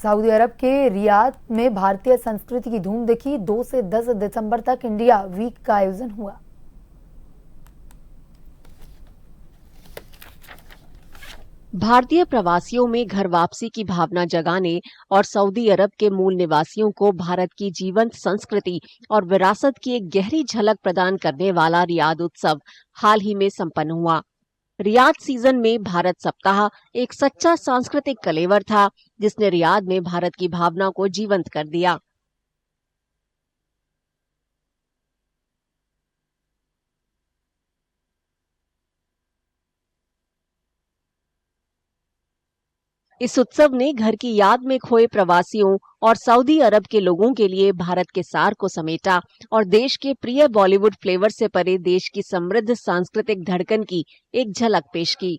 Saudi अरब के Riyadh में भारतीय संस्कृति की धूम दिखी। 2 से 10 दिसंबर तक इंडिया वीक का आयोजन हुआ। भारतीय प्रवासियों में घर वापसी की भावना जगाने और सऊदी अरब के मूल निवासियों को भारत की जीवंत संस्कृति और विरासत की एक गहरी झलक प्रदान करने वाला रियाद उत्सव हाल ही में संपन्न हुआ। रियाद सीजन में भारत सप्ताह एक सच्चा सांस्कृतिक कलेवर था, जिसने रियाद में भारत की भावना को जीवंत कर दिया। इस उत्सव ने घर की याद में खोए प्रवासियों और सऊदी अरब के लोगों के लिए भारत के सार को समेटा और देश के प्रिय बॉलीवुड फ्लेवर से परे देश की समृद्ध सांस्कृतिक धड़कन की एक झलक पेश की।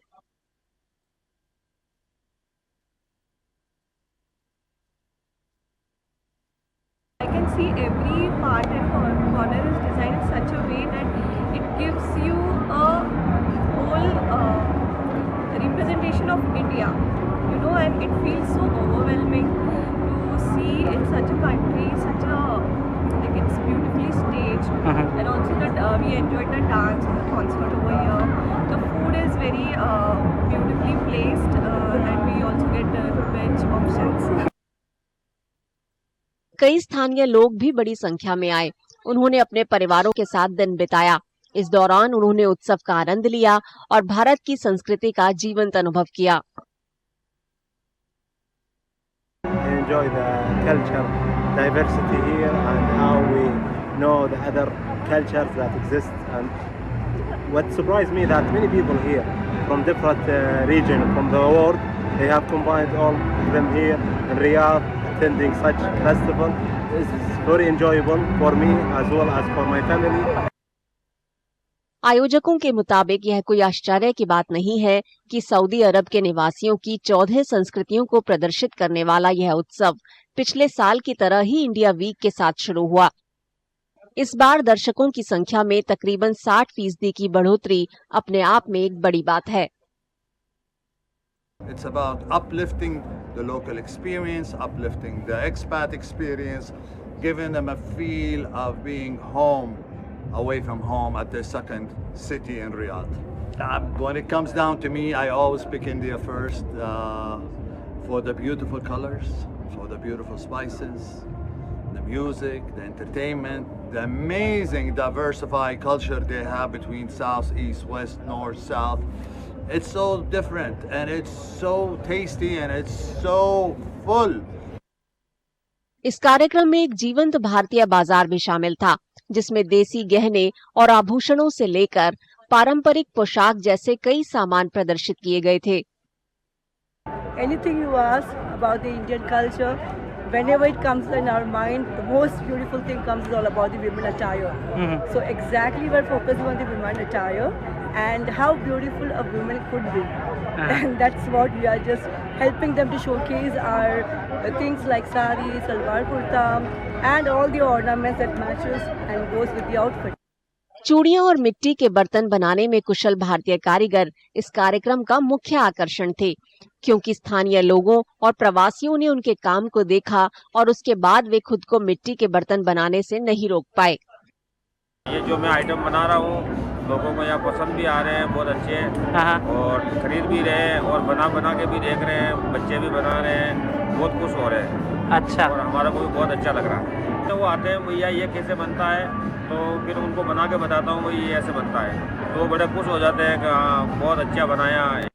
I can see every part and corner is designed in such a way that it gives you a whole representation of India, you know, and it feels so overwhelming to see in such a country, such a, like, it's beautifully staged, and also that we enjoyed the dance and the concert over here. The food is very beautifully placed, and we also get veg options. कई स्थानीय लोग भी बड़ी संख्या में आए। उन्होंने अपने परिवारों के साथ दिन बिताया। इस दौरान उन्होंने उत्सव का आनंद लिया और भारत की संस्कृति का जीवंत अनुभव किया। Enjoy the culture diversity here and how we know the other cultures that exist. And what surprised me that many people here from different regions from the world, they have combined all of them here in Riyadh attending such festival. This is very enjoyable for me as well as for my family. आयोजकों के मुताबिक यह कोई आश्चर्य की बात नहीं है कि सऊदी अरब के निवासियों की 14 संस्कृतियों को प्रदर्शित करने वाला यह उत्सव पिछले साल की तरह ही इंडिया वीक के साथ शुरू हुआ। इस बार दर्शकों की संख्या में तकरीबन 60% की बढ़ोतरी अपने आप में एक बड़ी बात है। It's about uplifting the local experience, uplifting the expat experience, giving them a feel of being home, away from home at their second city in Riyadh. When it comes down to me, I always pick India first for the beautiful colors, for the beautiful spices, the music, the entertainment, the amazing diversified culture they have between south, east, west, north, south. It's so different and it's so tasty and it's so full. इस कार्यक्रम में एक जीवंत भारतीय बाजार भी शामिल था, जिसमें देसी गहने और आभूषणों से लेकर पारंपरिक पोशाक जैसे कई सामान प्रदर्शित किए गए थे। Anything you ask about the Indian culture, whenever it comes in our mind, the most beautiful thing comes is all about the women attire. So exactly we're focusing on the women attire and how beautiful a woman could be. And that's what we are just helping them to showcase our things like sari, salwar kurta, and all the ornaments that matches and goes with the outfit. चूड़ियां और मिट्टी के बर्तन बनाने में कुशल भारतीय कारीगर इस कार्यक्रम का मुख्य आकर्षण थे, क्योंकि स्थानीय लोगों और प्रवासियों ने उनके काम को देखा और उसके बाद वे खुद को मिट्टी के बर्तन बनाने से नहीं रोक पाए। ये जो मैं आइटम बना रहा हूँ, लोगों को यहाँ पसंद भी आ रहे हैं, बहुत अच्छे हैं और खरीद भी रहे हैं और बना के भी देख रहे हैं, बच्चे भी बना रहे हैं, बहुत खुश हो रहे हैं। अच्छा। और हमारा को भी बहुत अच्छा लग रहा है। तो वो आते हैं, भैया ये कैसे बनता है, तो फिर उनको बना के बताता हूँ ये ऐसे बनता है, तो वो बड़े खुश हो जाते हैं कि हाँ बहुत अच्छा बनाया है।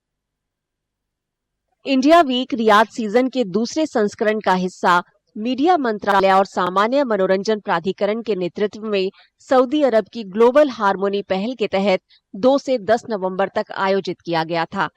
इंडिया वीक रियाद सीजन के दूसरे संस्करण का हिस्सा मीडिया मंत्रालय और सामान्य मनोरंजन प्राधिकरण के नेतृत्व में सऊदी अरब की ग्लोबल हार्मोनी पहल के तहत 2 से 10 नवंबर तक आयोजित किया गया था।